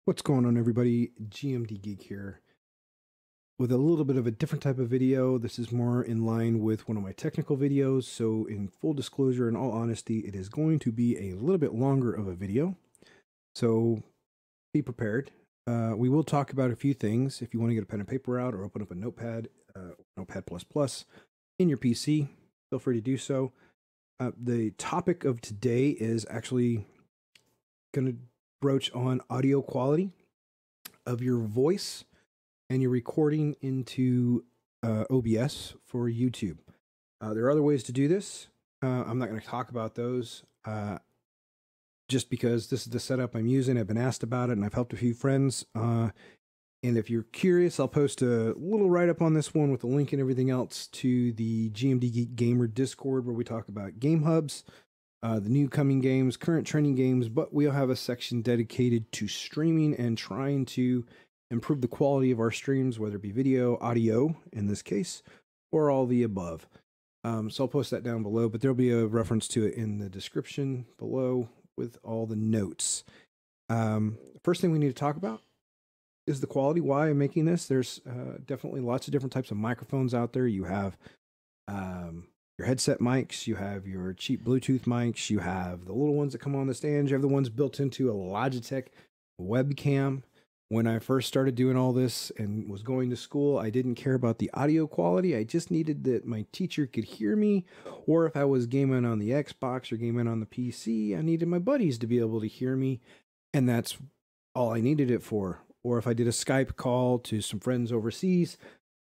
What's going on, everybody? GMD Geek here with a little bit of a different type of video. This is more in line with one of my technical videos, so in full disclosure and all honesty, it is going to be a little bit longer of a video, so be prepared. We will talk about a few things. If you want to get a pen and paper out or open up a notepad, Notepad++ in your PC, feel free to do so. The topic of today is actually going to broach on audio quality of your voice and your recording into OBS for YouTube. There are other ways to do this. I'm not going to talk about those just because this is the setup I'm using. I've been asked about it and I've helped a few friends. And if you're curious, I'll post a little write-up on this one with a link and everything else to the GMD Geek Gamer Discord, where we talk about game hubs, the new coming games, current trending games, but we'll have a section dedicated to streaming and trying to improve the quality of our streams, whether it be video, audio in this case, or all the above. So I'll post that down below, but there'll be a reference to it in the description below with all the notes. First thing we need to talk about is the quality. Why I'm making this. There's definitely lots of different types of microphones out there. You have your headset mics, you have your cheap Bluetooth mics, you have the little ones that come on the stand, you have the ones built into a Logitech webcam. When I first started doing all this and was going to school, I didn't care about the audio quality. I just needed that my teacher could hear me, or if I was gaming on the Xbox or gaming on the PC, I needed my buddies to be able to hear me, and that's all I needed it for. Or if I did a Skype call to some friends overseas,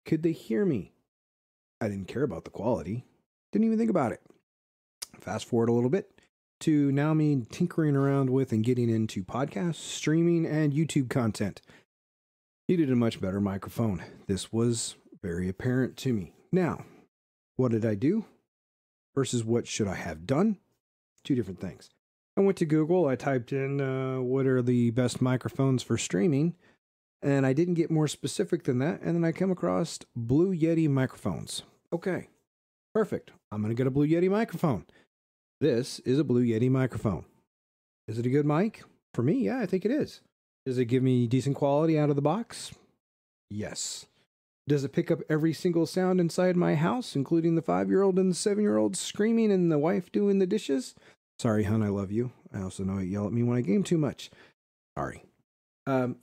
could they hear me? I didn't care about the quality. Didn't even think about it. Fast forward a little bit to now me tinkering around with and getting into podcasts, streaming, and YouTube content. Needed a much better microphone. This was very apparent to me. Now, what did I do versus what should I have done? Two different things. I went to Google, I typed in what are the best microphones for streaming, and I didn't get more specific than that, and then I come across Blue Yeti microphones. Okay, perfect. I'm going to get a Blue Yeti microphone. This is a Blue Yeti microphone. Is it a good mic? For me, yeah, I think it is. Does it give me decent quality out of the box? Yes. Does it pick up every single sound inside my house, including the 5-year-old and the 7-year-old screaming and the wife doing the dishes? Sorry, hon, I love you. I also know you yell at me when I game too much. Sorry.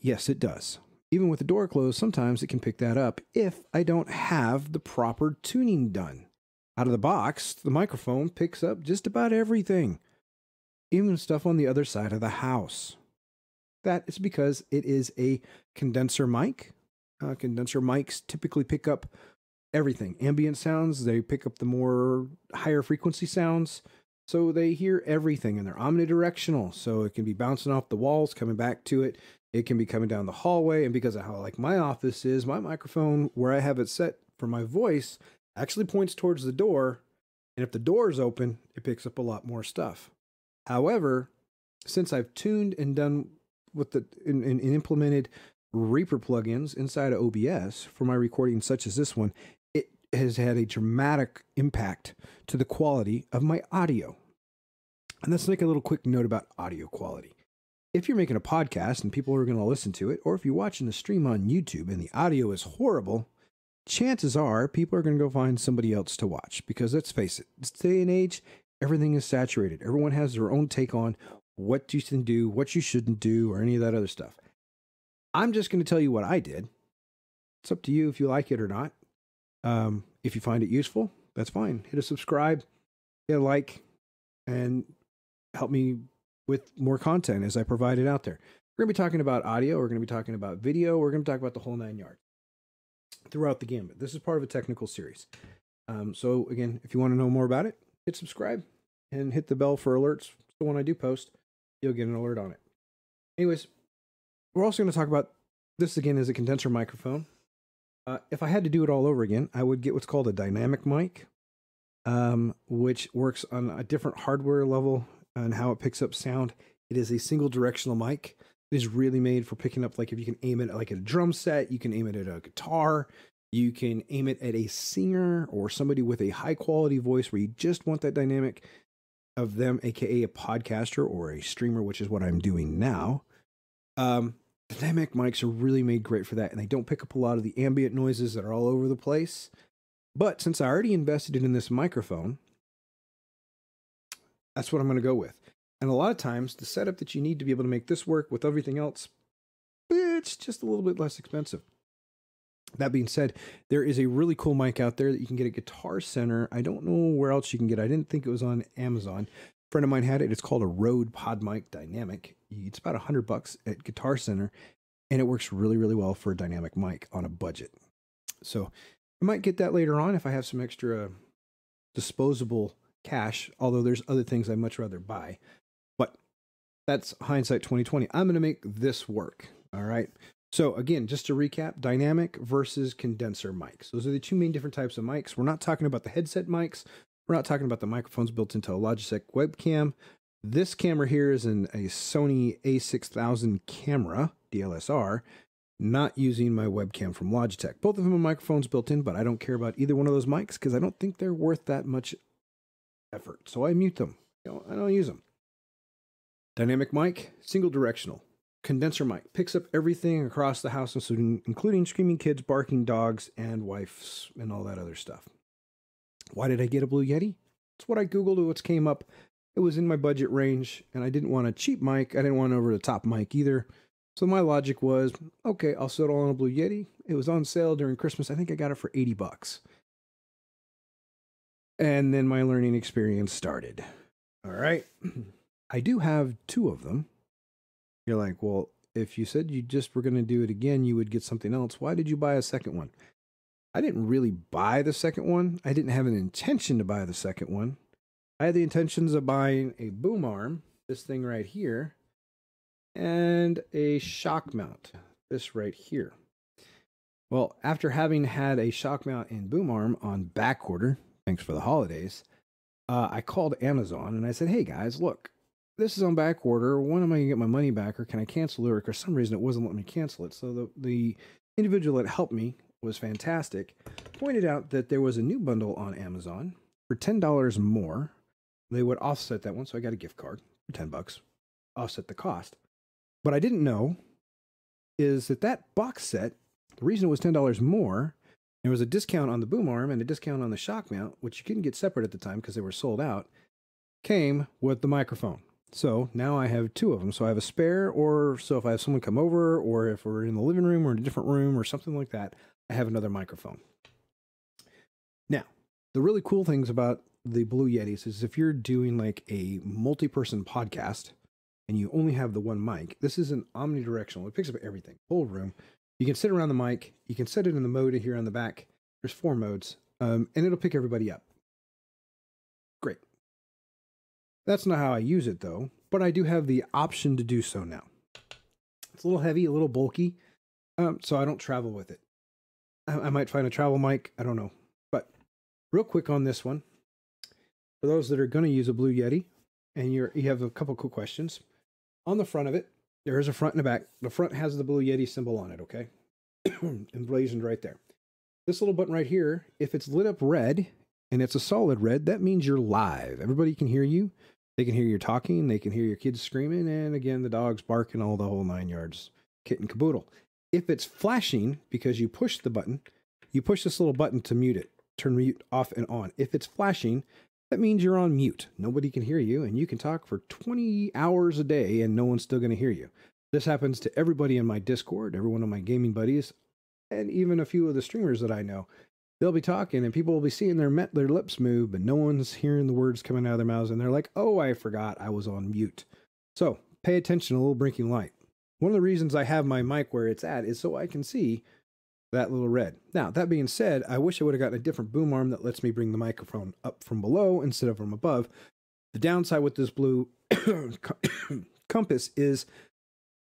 Yes, it does. Even with the door closed, sometimes it can pick that up if I don't have the proper tuning done. Out of the box, the microphone picks up just about everything, even stuff on the other side of the house. That is because it is a condenser mic. Condenser mics typically pick up everything. Ambient sounds, they pick up the more higher frequency sounds. So they hear everything, and they're omnidirectional. So it can be bouncing off the walls, coming back to it. It can be coming down the hallway. And because of how like my office is, my microphone, where I have it set for my voice, actually points towards the door. And if the door is open, it picks up a lot more stuff. However, since I've tuned and done with and implemented Reaper plugins inside of OBS for my recordings such as this one, it has had a dramatic impact to the quality of my audio. And let's make a little quick note about audio quality. If you're making a podcast and people are going to listen to it, or if you're watching the stream on YouTube and the audio is horrible, chances are people are going to go find somebody else to watch, because let's face it, this day and age, everything is saturated. Everyone has their own take on what you can do, what you shouldn't do, or any of that other stuff. I'm just going to tell you what I did. It's up to you if you like it or not. If you find it useful, that's fine. Hit a subscribe, hit a like, and help me with more content as I provide it out there. We're going to be talking about audio. We're going to be talking about video. We're going to talk about the whole 9 yards throughout the gambit. This is part of a technical series. So again, if you want to know more about it, hit subscribe and hit the bell for alerts. So when I do post, you'll get an alert on it. Anyways, we're also going to talk about this again as a condenser microphone. If I had to do it all over again, I would get what's called a dynamic mic, which works on a different hardware level and how it picks up sound. It is a single directional mic. It is really made for picking up, like if you can aim it like at a drum set, you can aim it at a guitar, you can aim it at a singer or somebody with a high quality voice where you just want that dynamic of them, aka a podcaster or a streamer, which is what I'm doing now. Dynamic mics are really made great for that, and they don't pick up a lot of the ambient noises that are all over the place. But since I already invested in this microphone, that's what I'm going to go with. And a lot of times, the setup that you need to be able to make this work with everything else, it's just a little bit less expensive. That being said, there is a really cool mic out there that you can get at Guitar Center. I don't know where else you can get it. I didn't think it was on Amazon. A friend of mine had it. It's called a Rode Pod Mic Dynamic. It's about $100 at Guitar Center, and it works really, really well for a dynamic mic on a budget. So I might get that later on if I have some extra disposable cash, although there's other things I'd much rather buy. But that's hindsight 2020. I'm going to make this work. All right. So again, just to recap, dynamic versus condenser mics. Those are the two main different types of mics. We're not talking about the headset mics. We're not talking about the microphones built into a Logitech webcam. This camera here is a Sony a6000 camera, DLSR, not using my webcam from Logitech. Both of them have microphones built in, but I don't care about either one of those mics because I don't think they're worth that much effort. So I mute them. I don't use them. Dynamic mic, single directional. Condenser mic picks up everything across the house, including screaming kids, barking dogs, and wives, and all that other stuff. Why did I get a Blue Yeti? It's what I Googled, what came up. It was in my budget range, and I didn't want a cheap mic. I didn't want an over-the-top mic either. So my logic was, okay, I'll settle on a Blue Yeti. It was on sale during Christmas. I think I got it for $80. And then my learning experience started. All right. I do have two of them. You're like, well, if you said you just were going to do it again, you would get something else. Why did you buy a second one? I didn't really buy the second one. I didn't have an intention to buy the second one. I had the intentions of buying a boom arm, this thing right here, and a shock mount, this right here. Well, after having had a shock mount and boom arm on back order, thanks for the holidays, I called Amazon and I said, hey guys, look, this is on back order. When am I going to get my money back, or can I cancel it? Or for some reason it wasn't letting me cancel it. So the individual that helped me was fantastic. Pointed out that there was a new bundle on Amazon for $10 more. They would offset that one. So I got a gift card for $10, offset the cost. What I didn't know is that box set, the reason it was $10 more, there was a discount on the boom arm and a discount on the shock mount, which you couldn't get separate at the time because they were sold out, came with the microphone. So now I have two of them. So I have a spare, or so if I have someone come over, or if we're in the living room or in a different room or something like that, I have another microphone. Now, the really cool things about the Blue Yetis is if you're doing like a multi-person podcast and you only have the one mic, this is an omnidirectional. It picks up everything, whole room. You can sit around the mic. You can set it in the mode here on the back. There's 4 modes, and it'll pick everybody up. Great. That's not how I use it, though, but I do have the option to do so now. It's a little heavy, a little bulky, so I don't travel with it. I might find a travel mic. I don't know. But real quick on this one, for those that are going to use a Blue Yeti, and you have a couple cool questions. On the front of it, there is a front and a back. The front has the Blue Yeti symbol on it, okay? Emblazoned right there. This little button right here, if it's lit up red, and it's a solid red, that means you're live. Everybody can hear you. They can hear you talking. They can hear your kids screaming. And again, the dogs barking, all the whole 9 yards, kit and caboodle. If it's flashing because you push the button, you push this little button to mute it, turn mute off and on. If it's flashing, that means you're on mute. Nobody can hear you, and you can talk for 20 hours a day and no one's still going to hear you. This happens to everybody in my Discord, every one of my gaming buddies, and even a few of the streamers that I know. They'll be talking and people will be seeing their lips move, but no one's hearing the words coming out of their mouths, and they're like, oh, I forgot I was on mute. So pay attention, a little blinking light. One of the reasons I have my mic where it's at is so I can see that little red. Now, that being said, I wish I would have gotten a different boom arm that lets me bring the microphone up from below instead of from above. The downside with this blue compass is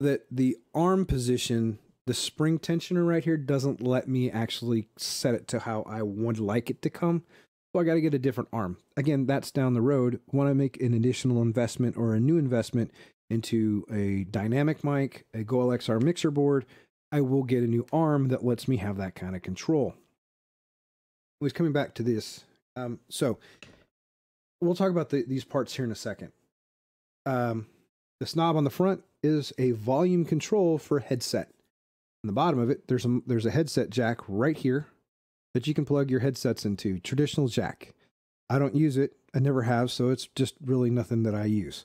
that the arm position, the spring tensioner right here, doesn't let me actually set it to how I would like it to come. So I got to get a different arm. Again, that's down the road. When I make an additional investment or a new investment into a dynamic mic, a Go LXR mixer board, I will get a new arm that lets me have that kind of control. I was coming back to this. So we'll talk about these parts here in a second. This knob on the front is a volume control for headset. On the bottom of it, there's a headset jack right here that you can plug your headsets into. Traditional jack. I don't use it. I never have, so it's just really nothing that I use.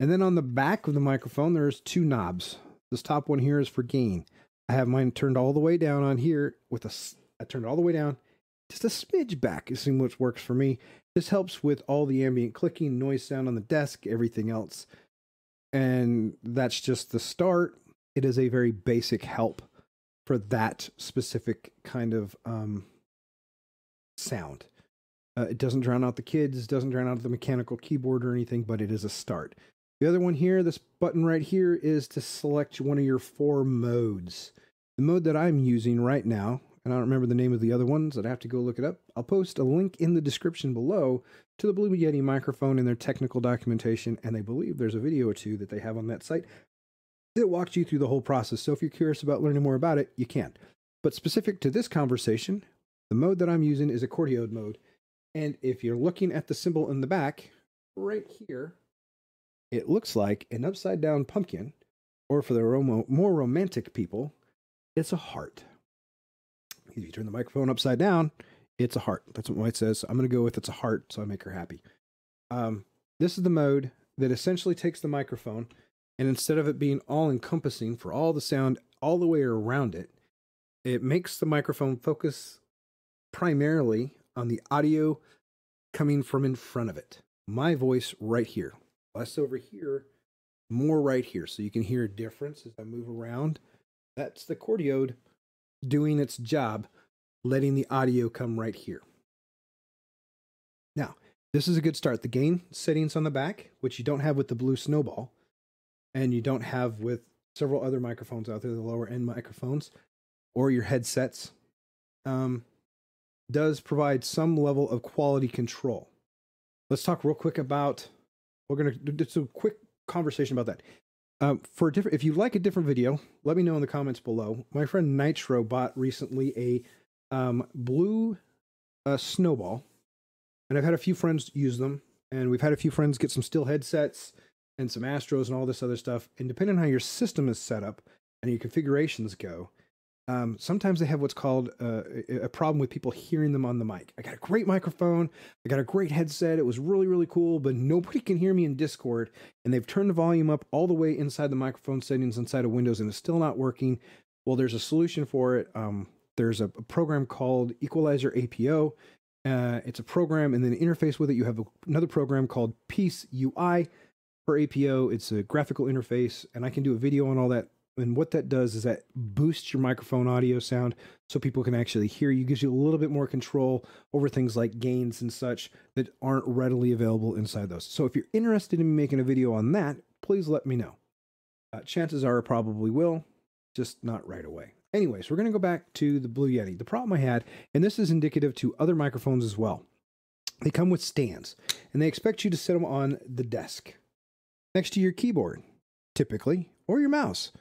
And then on the back of the microphone, there's two knobs. This top one here is for gain. I have mine turned all the way down on here I turned it all the way down, just a smidge back, is seeing which works for me. This helps with all the ambient clicking, noise sound on the desk, everything else. And that's just the start. It is a very basic help for that specific kind of sound. It doesn't drown out the kids, doesn't drown out the mechanical keyboard or anything, but it is a start. The other one here, this button right here, is to select one of your 4 modes. The mode that I'm using right now, and I don't remember the name of the other ones, I'd have to go look it up. I'll post a link in the description below to the Blue Yeti microphone and their technical documentation, and I believe there's a video or two that they have on that site that walks you through the whole process. So if you're curious about learning more about it, you can. But specific to this conversation, the mode that I'm using is a Cordial Mode. And if you're looking at the symbol in the back, right here, it looks like an upside down pumpkin, or for the more romantic people, it's a heart. If you turn the microphone upside down, it's a heart. That's what White says. I'm going to go with it's a heart, so I make her happy. This is the mode that essentially takes the microphone, and instead of it being all-encompassing for all the sound all the way around it, it makes the microphone focus primarily on the audio coming from in front of it. My voice right here. Less over here, more right here. So you can hear a difference as I move around. That's the Cordial doing its job, letting the audio come right here. Now, this is a good start. The gain settings on the back, which you don't have with the Blue Snowball, and you don't have with several other microphones out there, the lower end microphones, or your headsets, does provide some level of quality control. Let's talk real quick about, we're going to do a quick conversation about that. If you like a different video, let me know in the comments below. My friend Nitro bought recently a Blue Snowball, and I've had a few friends use them, and we've had a few friends get some Steel headsets and some Astros and all this other stuff. And depending on how your system is set up and your configurations go, sometimes they have what's called a problem with people hearing them on the mic. I got a great microphone, I got a great headset, it was really, really cool, but nobody can hear me in Discord, and they've turned the volume up all the way inside the microphone settings inside of Windows, and it's still not working. Well, there's a solution for it. There's a program called Equalizer Apo. It's a program, and then the interface with it, you have another program called Piece UI for Apo. It's a graphical interface, and I can do a video on all that. And what that does is that boosts your microphone audio sound so people can actually hear you. Gives you a little bit more control over things like gains and such that aren't readily available inside those. So if you're interested in making a video on that, please let me know. Chances are I probably will, just not right away. Anyways, we're going to go back to the Blue Yeti. The problem I had, and this is indicative to other microphones as well, they come with stands, and they expect you to set them on the desk next to your keyboard, typically, or your mouse.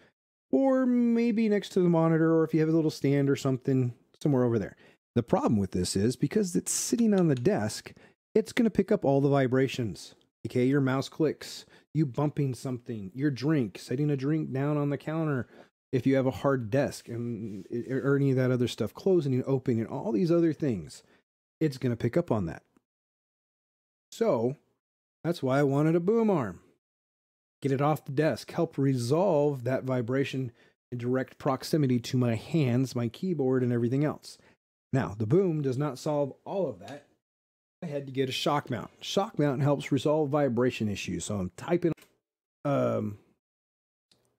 Or maybe next to the monitor, or if you have a little stand or something somewhere over there. The problem with this is because it's sitting on the desk, it's going to pick up all the vibrations. Okay, your mouse clicks, you bumping something, your drink, setting a drink down on the counter, if you have a hard desk, and or any of that other stuff, closing and opening, and all these other things, it's going to pick up on that. So that's why I wanted a boom arm. Get it off the desk, help resolve that vibration in direct proximity to my hands, my keyboard, and everything else. Now, the boom does not solve all of that. I had to get a shock mount. Shock mount helps resolve vibration issues. So I'm typing,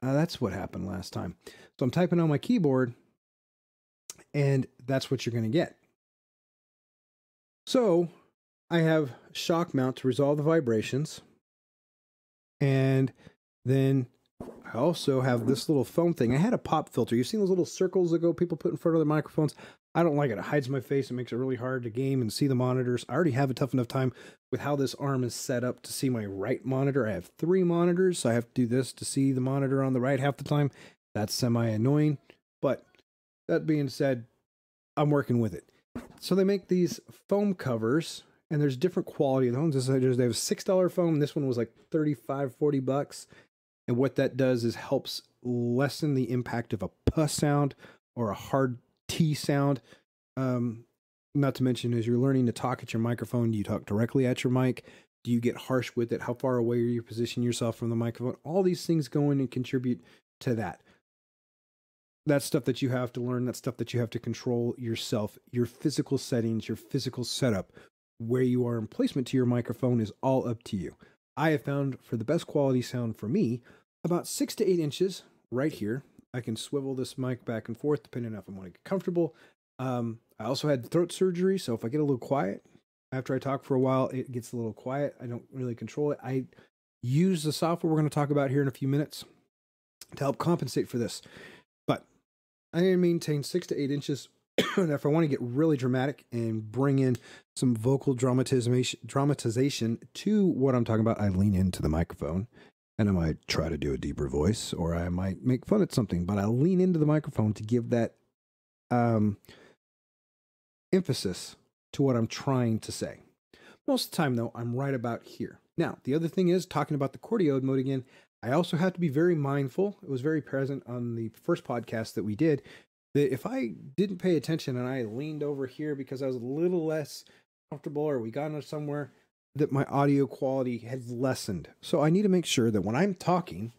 that's what happened last time. So I'm typing on my keyboard, and that's what you're going to get. So I have shock mount to resolve the vibrations. And then I also have this little foam thing. I had a pop filter. You've seen those little circles that people put in front of their microphones? I don't like it. It hides my face. It makes it really hard to game and see the monitors. I already have a tough enough time with how this arm is set up to see my right monitor. I have 3 monitors, so I have to do this to see the monitor on the right half the time. That's semi-annoying. But that being said, I'm working with it. So they make these foam covers, and there's different quality of the ones. They have a $6 foam. This one was like $35, $40. And what that does is helps lessen the impact of a P sound or a hard T sound. Not to mention, as you're learning to talk at your microphone, do you talk directly at your mic? Do you get harsh with it? How far away are you positioning yourself from the microphone? All these things go in and contribute to that. That's stuff that you have to learn. That's stuff that you have to control yourself. Your physical settings, your physical setup, where you are in placement to your microphone is all up to you. I have found for the best quality sound for me, about 6 to 8 inches right here. I can swivel this mic back and forth depending on if I want to get comfortable. I also had throat surgery, so if I get a little quiet, after I talk for a while, it gets a little quiet. I don't really control it. I use the software we're going to talk about here in a few minutes to help compensate for this. But I maintain 6 to 8 inches. And if I want to get really dramatic and bring in some vocal dramatization to what I'm talking about, I lean into the microphone and I might try to do a deeper voice, or I might make fun at something, but I lean into the microphone to give that emphasis to what I'm trying to say. Most of the time, though, I'm right about here. Now, the other thing is, talking about the Cordial Mode again, I also have to be very mindful. It was very present on the first podcast that we did, that if I didn't pay attention and I leaned over here because I was a little less comfortable, or we got into somewhere, that my audio quality has lessened. So I need to make sure that when I'm talking,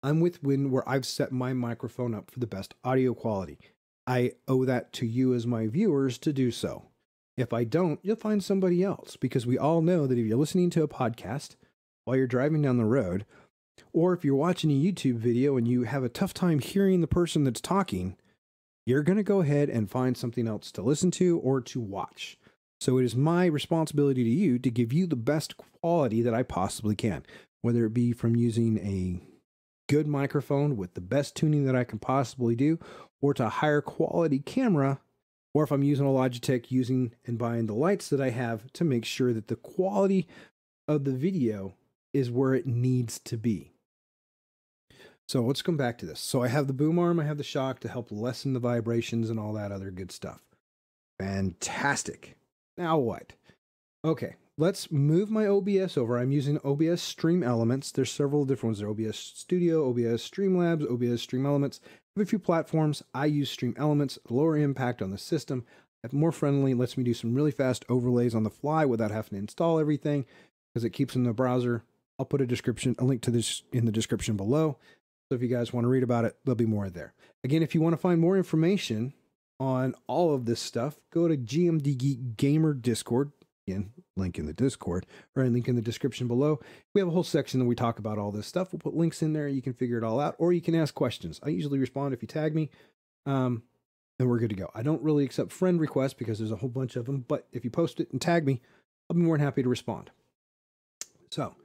I'm within where I've set my microphone up for the best audio quality. I owe that to you as my viewers to do so. If I don't, you'll find somebody else, because we all know that if you're listening to a podcast while you're driving down the road, or if you're watching a YouTube video and you have a tough time hearing the person that's talking, you're going to go ahead and find something else to listen to or to watch. So it is my responsibility to you to give you the best quality that I possibly can, whether it be from using a good microphone with the best tuning that I can possibly do, or to a higher quality camera, or if I'm using a Logitech, using and buying the lights that I have to make sure that the quality of the video is where it needs to be. So let's come back to this. So I have the boom arm, I have the shock to help lessen the vibrations and all that other good stuff. Fantastic. Now what? Okay, let's move my OBS over. I'm using OBS Stream Elements. There's several different ones. There's OBS Studio, OBS Streamlabs, OBS Stream Elements. I have a few platforms. I use Stream Elements, lower impact on the system, more friendly, lets me do some really fast overlays on the fly without having to install everything, because it keeps in the browser. I'll put a link to this in the description below. So if you guys want to read about it, there'll be more there. Again, if you want to find more information on all of this stuff, go to GMD Geek Gamer Discord. Again, link in the Discord, or a link in the description below. We have a whole section that we talk about all this stuff. We'll put links in there. You can figure it all out, or you can ask questions. I usually respond if you tag me, and we're good to go. I don't really accept friend requests because there's a whole bunch of them, but if you post it and tag me, I'll be more than happy to respond. So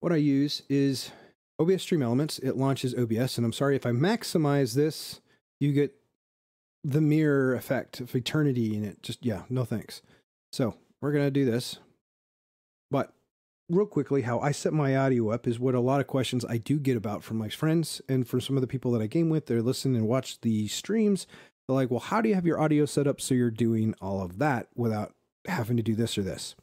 what I use is OBS Stream Elements. It launches OBS, and I'm sorry if I maximize this, you get the mirror effect of eternity in it. Just, yeah, no thanks. So we're going to do this. But real quickly, how I set my audio up is what a lot of questions I do get about from my friends and from some of the people that I game with. They're listening and watch the streams. They're like, well, how do you have your audio set up so you're doing all of that without having to do this or this?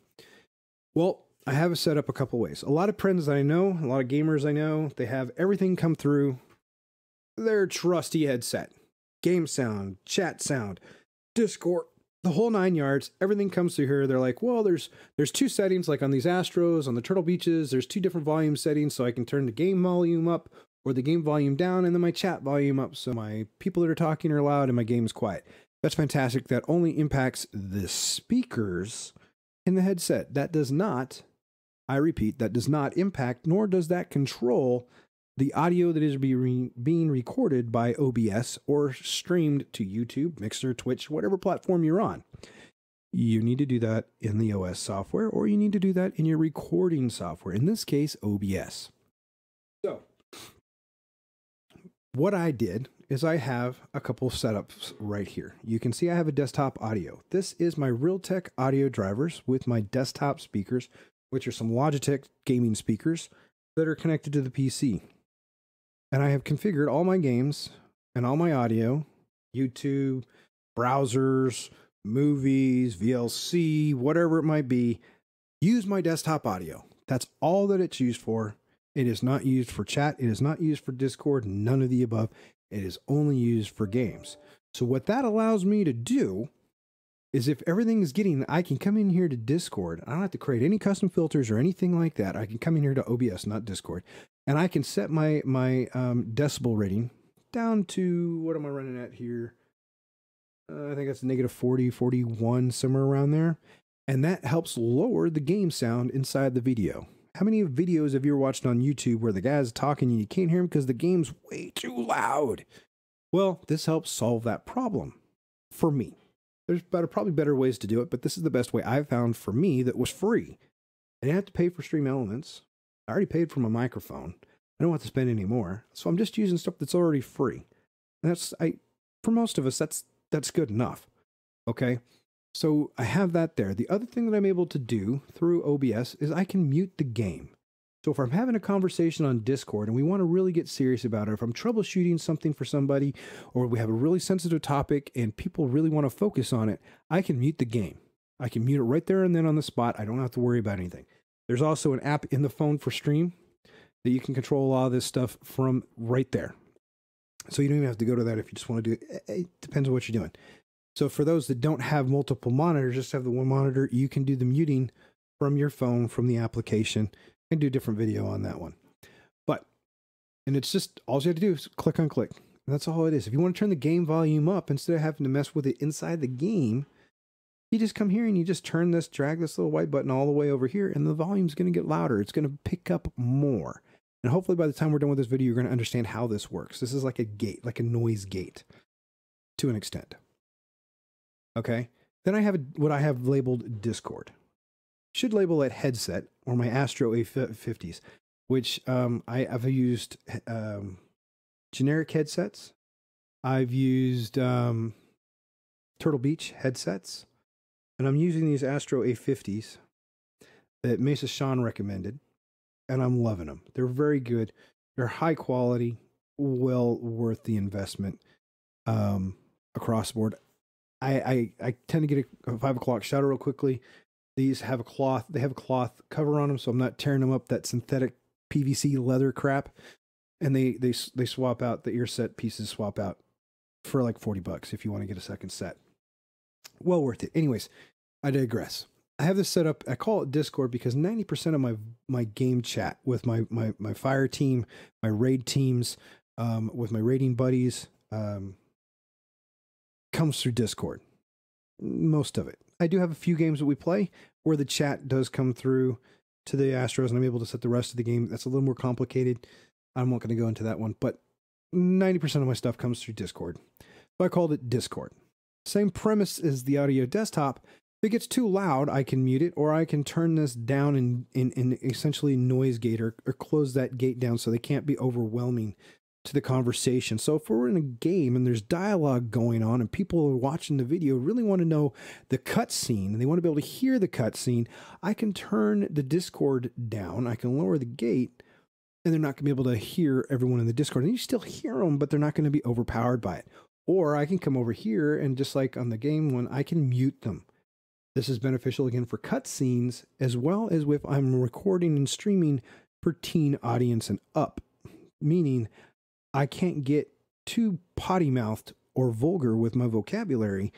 Well, I have it set up a couple ways. A lot of friends that I know, a lot of gamers I know, they have everything come through their trusty headset. Game sound, chat sound, Discord, the whole 9 yards, everything comes through here. They're like, well, there's two settings, like on these Astros, on the Turtle Beaches, there's 2 different volume settings, so I can turn the game volume up or the game volume down, and then my chat volume up, so my people that are talking are loud and my game is quiet. That's fantastic. That only impacts the speakers in the headset. That does not, I repeat, that does not impact, nor does that control the audio that is being recorded by OBS or streamed to YouTube, Mixer, Twitch, whatever platform you're on. You need to do that in the OS software, or you need to do that in your recording software, in this case, OBS. So what I did is I have a couple setups right here. You can see I have a desktop audio. This is my Realtek audio drivers with my desktop speakers, which are some Logitech gaming speakers that are connected to the PC. And I have configured all my games and all my audio, YouTube, browsers, movies, VLC, whatever it might be, use my desktop audio. That's all that it's used for. It is not used for chat. It is not used for Discord. None of the above. It is only used for games. So what that allows me to do is if everything is getting, I can come in here to Discord. I don't have to create any custom filters or anything like that. I can come in here to OBS, not Discord, and I can set my decibel rating down to, what am I running at here? I think that's negative 40, 41, somewhere around there. And that helps lower the game sound inside the video. How many videos have you ever watched on YouTube where the guy's talking and you can't hear him because the game's way too loud? Well, this helps solve that problem for me. There's probably better ways to do it, but this is the best way I've found for me that was free. I didn't have to pay for Stream Elements. I already paid for my microphone. I don't have to spend any more. So I'm just using stuff that's already free. And for most of us, that's good enough. Okay? So I have that there. The other thing that I'm able to do through OBS is I can mute the game. So if I'm having a conversation on Discord and we want to really get serious about it, if I'm troubleshooting something for somebody, or we have a really sensitive topic and people really want to focus on it, I can mute the game. I can mute it right there and then on the spot. I don't have to worry about anything. There's also an app in the phone for stream that you can control a lot of this stuff from right there. So you don't even have to go to that if you just want to do it. It depends on what you're doing. So for those that don't have multiple monitors, just have the one monitor, you can do the muting from your phone, from the application, and do a different video on that one. And it's just, all you have to do is click on click. And that's all it is. If you want to turn the game volume up, instead of having to mess with it inside the game, you just come here and you just turn this, drag this little white button all the way over here, and the volume's going to get louder. It's going to pick up more. And hopefully by the time we're done with this video, you're going to understand how this works. This is like a gate, like a noise gate to an extent. Okay. Then I have what I have labeled Discord. Should label it headset or my Astro A50s, which I've used generic headsets. I've used Turtle Beach headsets, and I'm using these Astro A50s that Mesa Sean recommended, and I'm loving them. They're very good. They're high quality, well worth the investment across the board. I tend to get a 5 o'clock shadow real quickly. These have a cloth. They have a cloth cover on them, so I'm not tearing them up. That synthetic PVC leather crap. And they swap out the ear set pieces. Swap out for like $40 if you want to get a second set. Well worth it. Anyways, I digress. I have this set up. I call it Discord because 90% of my game chat with my fire team, my raid teams, with my raiding buddies, comes through Discord. Most of it. I do have a few games that we play where the chat does come through to the Astros, and I'm able to set the rest of the game. That's a little more complicated. I'm not going to go into that one, but 90% of my stuff comes through Discord. So I called it Discord. Same premise as the audio desktop. If it gets too loud, I can mute it, or I can turn this down in essentially noise gate or close that gate down so they can't be overwhelming to the conversation. So if we're in a game and there's dialogue going on and people are watching the video really want to know the cutscene and they want to be able to hear the cutscene, I can turn the Discord down. I can lower the gate, and they're not going to be able to hear everyone in the Discord. And you still hear them, but they're not going to be overpowered by it. Or I can come over here and just like on the game one, I can mute them. This is beneficial again for cutscenes as well as if I'm recording and streaming for teen audience and up, meaning I can't get too potty-mouthed or vulgar with my vocabulary.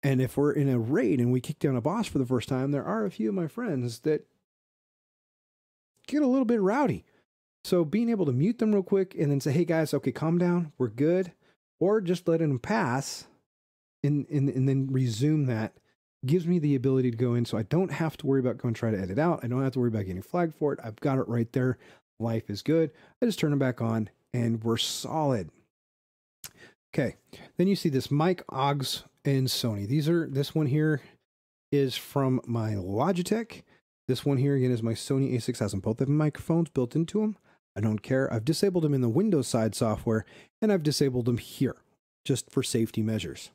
And if we're in a raid and we kick down a boss for the first time, there are a few of my friends that get a little bit rowdy. So being able to mute them real quick and then say, hey guys, okay, calm down, we're good. Or just letting them pass and then resume that gives me the ability to go in so I don't have to worry about going try to edit out. I don't have to worry about getting flagged for it. I've got it right there. Life is good. I just turn them back on and we're solid. Okay. Then you see this mic, Augs, and Sony. This one here is from my Logitech. This one here again is my Sony A6000. Both have microphones built into them. I don't care. I've disabled them in the Windows side software, and I've disabled them here just for safety measures.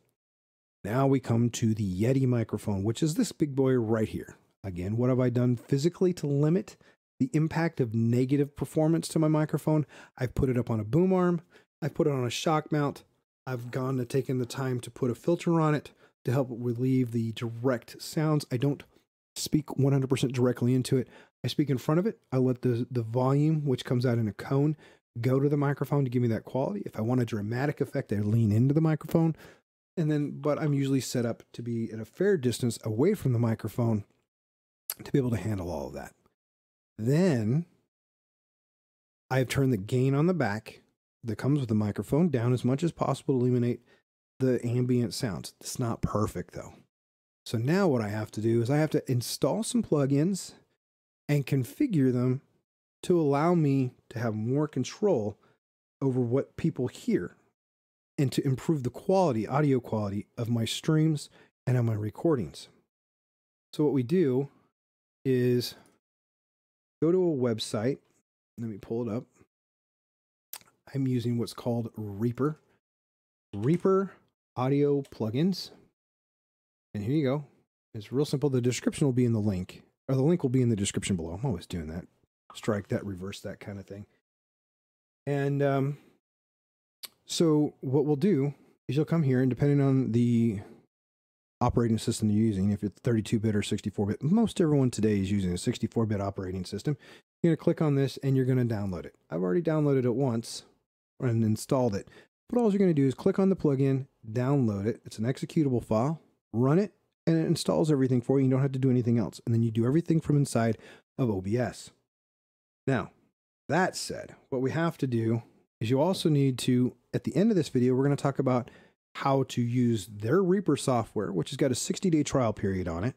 Now we come to the Yeti microphone, which is this big boy right here. Again, what have I done physically to limit the impact of negative performance to my microphone? I've put it up on a boom arm. I've put it on a shock mount. I've gone to taking the time to put a filter on it to help relieve the direct sounds. I don't speak 100% directly into it. I speak in front of it. I let the volume, which comes out in a cone, go to the microphone to give me that quality. If I want a dramatic effect, I lean into the microphone. And then, but I'm usually set up to be at a fair distance away from the microphone to be able to handle all of that. Then I've turned the gain on the back that comes with the microphone down as much as possible to eliminate the ambient sounds. It's not perfect though. So now what I have to do is I have to install some plugins and configure them to allow me to have more control over what people hear and to improve the quality, audio quality of my streams and of my recordings. So what we do is go to a website. Let me pull it up. I'm using what's called Reaper audio plugins. And here you go. It's real simple. The description will be in the link, or the link will be in the description below. I'm always doing that. Strike that, reverse that kind of thing. And so what we'll do is you'll come here, and depending on the operating system you're using, if it's 32-bit or 64-bit, most everyone today is using a 64-bit operating system. You're going to click on this and you're going to download it. I've already downloaded it once and installed it. But all you're going to do is click on the plugin, download it. It's an executable file, run it, and it installs everything for you. You don't have to do anything else. And then you do everything from inside of OBS. Now, that said, what we have to do is you also need to, at the end of this video, we're going to talk about how to use their Reaper software, which has got a 60-day trial period on it.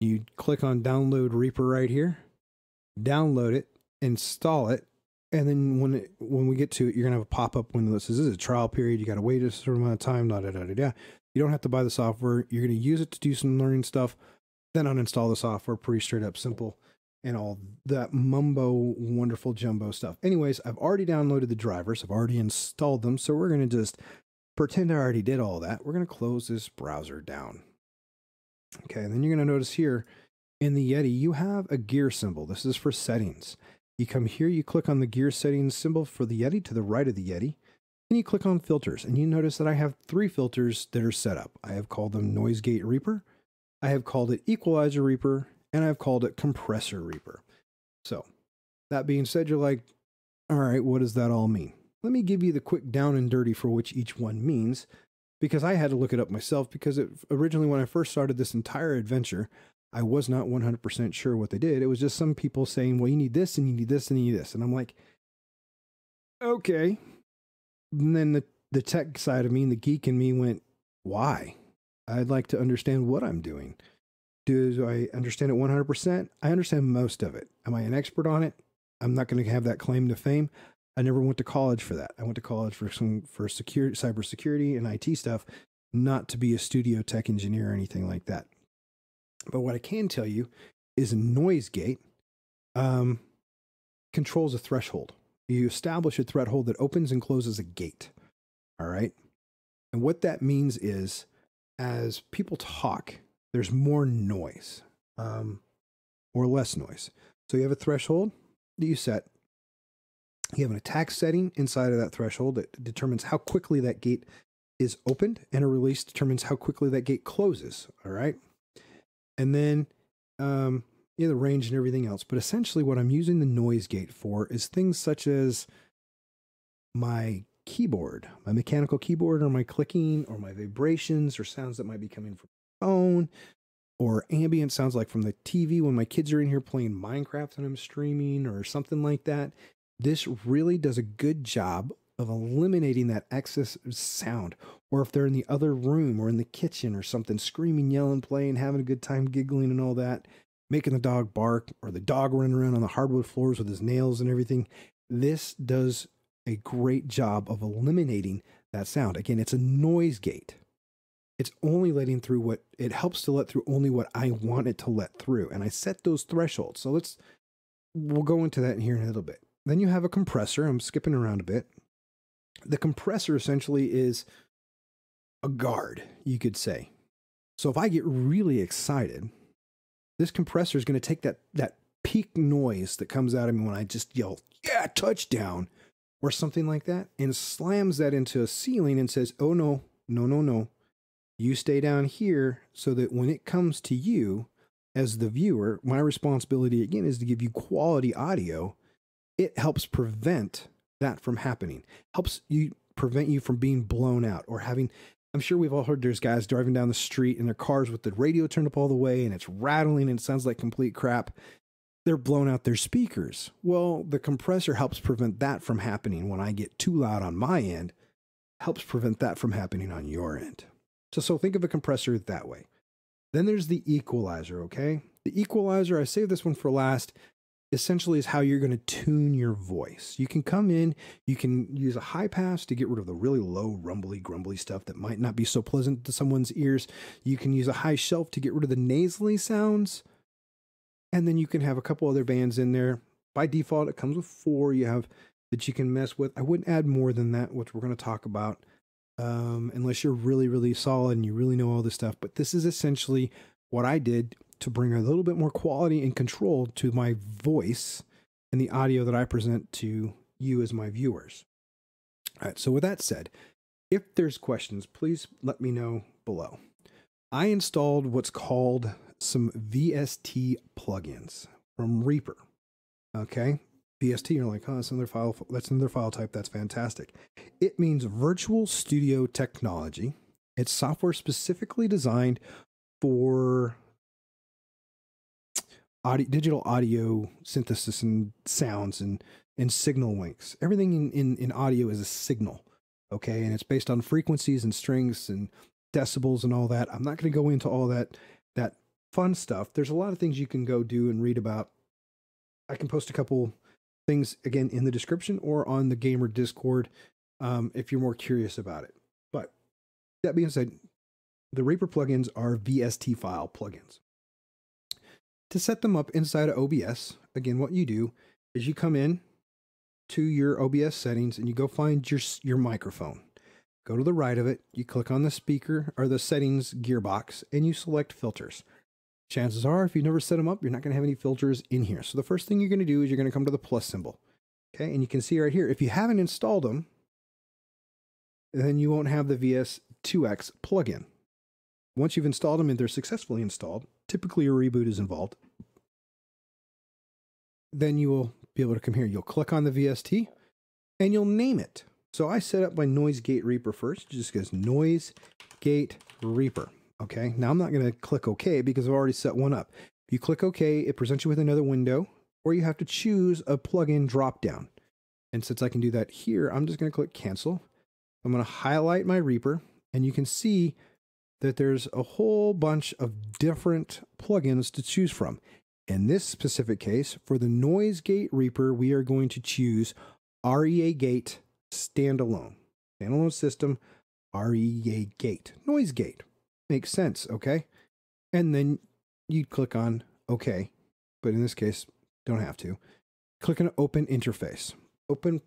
You click on download Reaper right here, download it, install it, and then when we get to it, you're going to have a pop-up window that says, this is a trial period. You got to wait a certain amount of time, You don't have to buy the software. You're going to use it to do some learning stuff, then uninstall the software. Pretty straight up simple and all that mumbo wonderful jumbo stuff. Anyways, I've already downloaded the drivers. I've already installed them. So we're going to just pretend I already did all that. We're going to close this browser down. Okay, and then you're going to notice here in the Yeti, you have a gear symbol. This is for settings. You come here, you click on the gear settings symbol for the Yeti to the right of the Yeti, and you click on filters, and you notice that I have 3 filters that are set up. I have called them Noise Gate Reaper, I have called it Equalizer Reaper, and I've called it Compressor Reaper. So that being said, you're like, all right, what does that all mean? Let me give you the quick down and dirty for which each one means, because I had to look it up myself, because originally when I first started this entire adventure, I was not 100% sure what they did. It was just some people saying, well, you need this, and you need this, and you need this. And I'm like, okay. And then the tech side of me, the geek in me went, why? I'd like to understand what I'm doing. Do I understand it 100%? I understand most of it. Am I an expert on it? I'm not going to have that claim to fame. I never went to college for that. I went to college for security, cybersecurity and IT stuff, not to be a studio tech engineer or anything like that. But what I can tell you is a noise gate controls a threshold. You establish a threshold that opens and closes a gate. All right. And what that means is as people talk, there's more noise or less noise. So you have a threshold that you set. You have an attack setting inside of that threshold that determines how quickly that gate is opened, and a release determines how quickly that gate closes. All right. And then, the range and everything else. But essentially what I'm using the noise gate for is things such as my keyboard, my mechanical keyboard, or my clicking, or my vibrations, or sounds that might be coming from the phone, or ambient sounds like from the TV when my kids are in here playing Minecraft and I'm streaming, or something like that. This really does a good job of eliminating that excess sound. Or if they're in the other room or in the kitchen or something, screaming, yelling, playing, having a good time, giggling and all that, making the dog bark, or the dog running around on the hardwood floors with his nails and everything. This does a great job of eliminating that sound. Again, it's a noise gate. It's only letting through it helps to let through only what I want it to let through. And I set those thresholds. So we'll go into that here in a little bit. Then you have a compressor. I'm skipping around a bit. The compressor essentially is a guard, you could say. So if I get really excited, this compressor is going to take that peak noise that comes out of me when I just yell, yeah, touchdown, or something like that, and slams that into a ceiling and says, oh, no. You stay down here so that when it comes to you, as the viewer, my responsibility again is to give you quality audio. It helps prevent that from happening. Helps you prevent you from being blown out or having, I'm sure we've all heard there's guys driving down the street in their cars with the radio turned up all the way and it's rattling and it sounds like complete crap. They're blown out their speakers. Well, the compressor helps prevent that from happening when I get too loud on my end. Helps prevent that from happening on your end. So think of a compressor that way. Then there's the equalizer, okay? The equalizer, I saved this one for last, essentially is how you're going to tune your voice. You can come in, you can use a high pass to get rid of the really low, rumbly, grumbly stuff that might not be so pleasant to someone's ears. You can use a high shelf to get rid of the nasally sounds. And then you can have a couple other bands in there. By default, it comes with 4 you have that you can mess with. I wouldn't add more than that, which we're going to talk about. Unless you're really, really solid and you really know all this stuff. But this is essentially what I did to bring a little bit more quality and control to my voice and the audio that I present to you as my viewers. All right, so with that said, if there's questions, please let me know below. I installed what's called some VST plugins from Reaper. Okay. VST, you're like, oh, that's another file type. That's fantastic. It means Virtual Studio Technology. It's software specifically designed for digital audio synthesis and sounds and signal links. Everything in audio is a signal. Okay. And it's based on frequencies and strings and decibels and all that. I'm not going to go into all that fun stuff. There's a lot of things you can go do and read about. I can post a couple things again in the description or on the Gamer Discord if you're more curious about it. But that being said, the Reaper plugins are VST file plugins. To set them up inside of OBS, again, what you do is you come in to your OBS settings and you go find your microphone. Go to the right of it, you click on the speaker or the settings gearbox and you select filters. Chances are, if you've never set them up, you're not going to have any filters in here. So the first thing you're going to do is you're going to come to the plus symbol. Okay, and you can see right here, if you haven't installed them, then you won't have the VS2X plugin. Once you've installed them and they're successfully installed, typically a reboot is involved, then you will be able to come here. You'll click on the VST and you'll name it. So I set up my Noise Gate Reaper first. It just goes Noise Gate Reaper. Okay, now I'm not going to click OK because I've already set one up. If you click OK, it presents you with another window, or you have to choose a plugin drop-down. And since I can do that here, I'm just going to click Cancel. I'm going to highlight my Reaper, and you can see that there's a whole bunch of different plugins to choose from. In this specific case, for the Noise Gate Reaper, we are going to choose REA Gate Standalone. Standalone system, REA Gate. Noise Gate. Makes sense, okay? And then you click on OK, but in this case, don't have to. Click on Open Interface. Open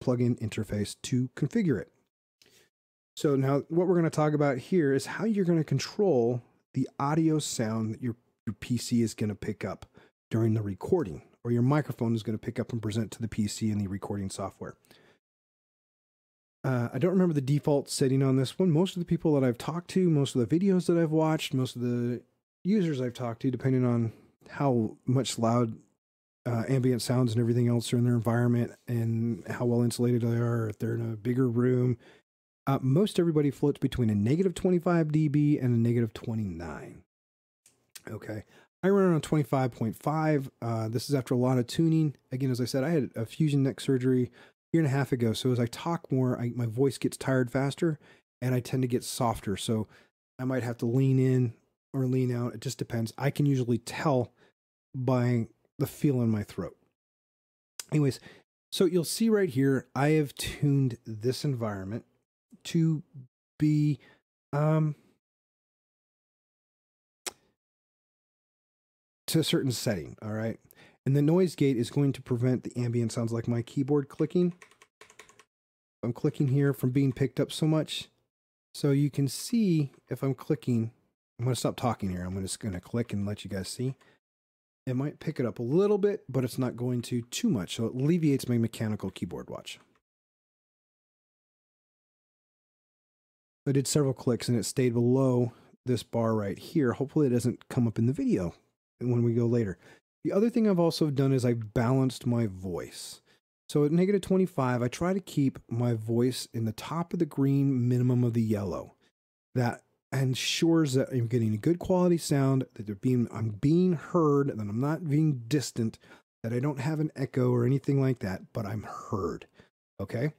Plugin Interface to configure it. So now what we're going to talk about here is how you're going to control the audio sound that your PC is going to pick up during the recording, or your microphone is going to pick up and present to the PC in the recording software. I don't remember the default setting on this one. Most of the people that I've talked to, most of the videos that I've watched, most of the users I've talked to, depending on how much loud ambient sounds and everything else are in their environment and how well insulated they are, if they're in a bigger room, most everybody floats between a negative 25 dB and a negative 29. Okay. I run around 25.5. This is after a lot of tuning. Again, as I said, I had a fusion neck surgery year and a half ago. So as I talk more, my voice gets tired faster and I tend to get softer. So I might have to lean in or lean out. It just depends. I can usually tell by the feel in my throat. Anyways, so you'll see right here, I have tuned this environment to be, to a certain setting. All right. And the noise gate is going to prevent the ambient sounds like my keyboard clicking. I'm clicking here from being picked up so much. So you can see if I'm clicking, I'm going to stop talking here. I'm just going to click and let you guys see. It might pick it up a little bit, but it's not going to too much. So it alleviates my mechanical keyboard watch. I did several clicks and it stayed below this bar right here. Hopefully it doesn't come up in the video when we go later. The other thing I've also done is I've balanced my voice. So at negative 25, I try to keep my voice in the top of the green, minimum of the yellow. That ensures that I'm getting a good quality sound, that I'm being heard, that I'm not being distant, that I don't have an echo or anything like that, but I'm heard. Okay?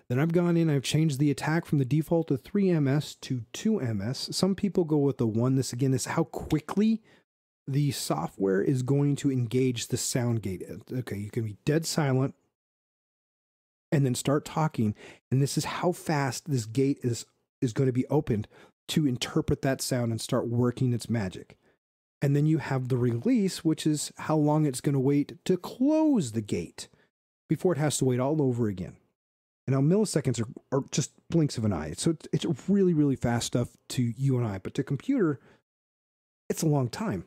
Then I've gone in, I've changed the attack from the default of 3 ms to 2 ms. Some people go with the 1. This again is how quickly the software is going to engage the sound gate. Okay, you can be dead silent and then start talking, and this is how fast this gate is going to be opened to interpret that sound and start working its magic. And then you have the release, which is how long it's going to wait to close the gate before it has to wait all over again. And now milliseconds are just blinks of an eye. So it's really, really fast stuff to you and I, but to computer, it's a long time.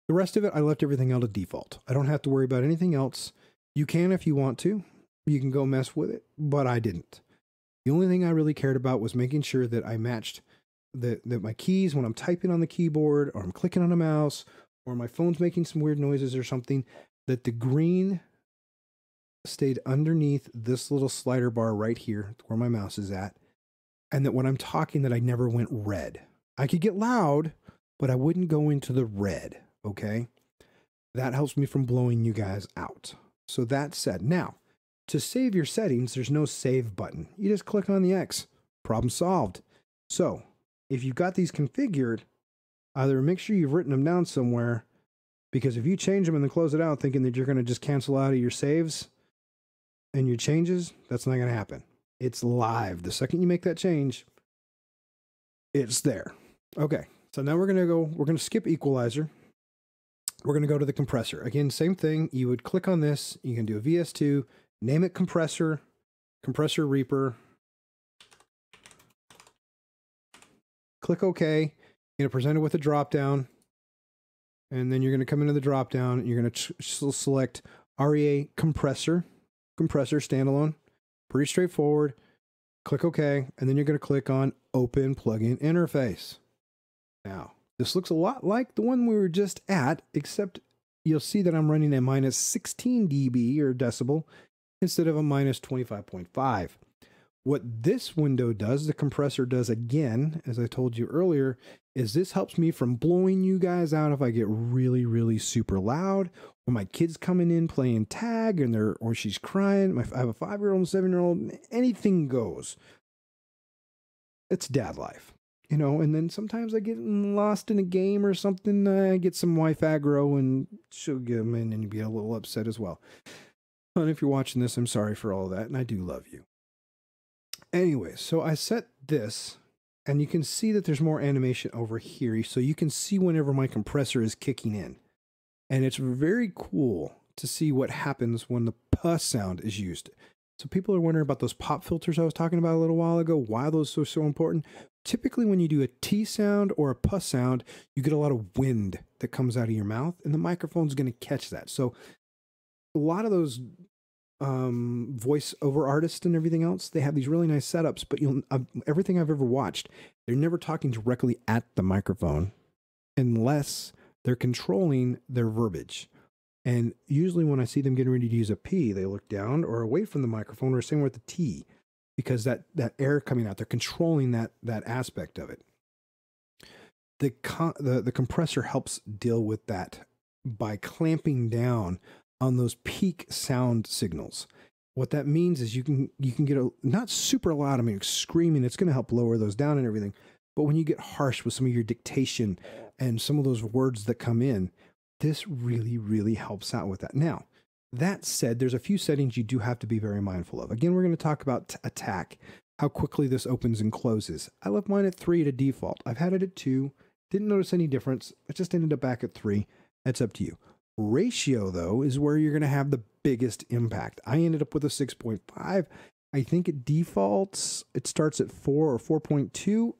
The rest of it, I left everything out of default. I don't have to worry about anything else. You can if you want to. You can go mess with it, but I didn't. The only thing I really cared about was making sure that I matched that my keys when I'm typing on the keyboard or I'm clicking on a mouse or my phone's making some weird noises or something, that the green stayed underneath this little slider bar right here where my mouse is at, and that when I'm talking that I never went red. I could get loud, but I wouldn't go into the red, okay? That helps me from blowing you guys out. So that said, now, to save your settings, there's no save button. You just click on the X. Problem solved. So, if you've got these configured, either make sure you've written them down somewhere, because if you change them and then close it out thinking that you're going to just cancel out of your saves and your changes, that's not going to happen. It's live. The second you make that change, it's there. Okay, so now we're going to skip Equalizer. We're going to go to the compressor. Again, same thing. You would click on this. You can do a VS2, name it Compressor, Compressor Reaper. Click OK. You're going to present it with a drop-down. And then you're going to come into the drop-down. You're going to select REA Compressor. Compressor standalone. Pretty straightforward. Click OK. And then you're going to click on Open Plugin Interface. Now, this looks a lot like the one we were just at, except you'll see that I'm running a minus 16 dB or decibel instead of a minus 25.5. What this window does, the compressor does again, as I told you earlier, is this helps me from blowing you guys out if I get really, really super loud, or my kid's coming in playing tag and or she's crying. I have a 5-year-old and 7-year-old, anything goes. It's dad life. You know, and then sometimes I get lost in a game or something. I get some wife aggro and she'll get them in and you'll be a little upset as well. And if you're watching this, I'm sorry for all that. And I do love you. Anyway, so I set this and you can see that there's more animation over here. So you can see whenever my compressor is kicking in. And it's very cool to see what happens when the puh sound is used. So people are wondering about those pop filters I was talking about a little while ago, why those are so important. Typically when you do a T sound or a puh sound, you get a lot of wind that comes out of your mouth and the microphone's going to catch that. So a lot of those voice over artists and everything else, they have these really nice setups, but everything I've ever watched, they're never talking directly at the microphone unless they're controlling their verbiage. And usually when I see them getting ready to use a P, they look down or away from the microphone, or same with the T, because that air coming out, they're controlling that aspect of it. The compressor helps deal with that by clamping down on those peak sound signals. What that means is you can get not super loud, I mean screaming, it's going to help lower those down and everything. But when you get harsh with some of your dictation and some of those words that come in, this really, really helps out with that. Now, that said, there's a few settings you do have to be very mindful of. Again, we're going to talk about attack, how quickly this opens and closes. I left mine at 3 to default. I've had it at 2. Didn't notice any difference. I just ended up back at 3. That's up to you. Ratio, though, is where you're going to have the biggest impact. I ended up with a 6.5. I think it defaults, it starts at 4 or 4.2.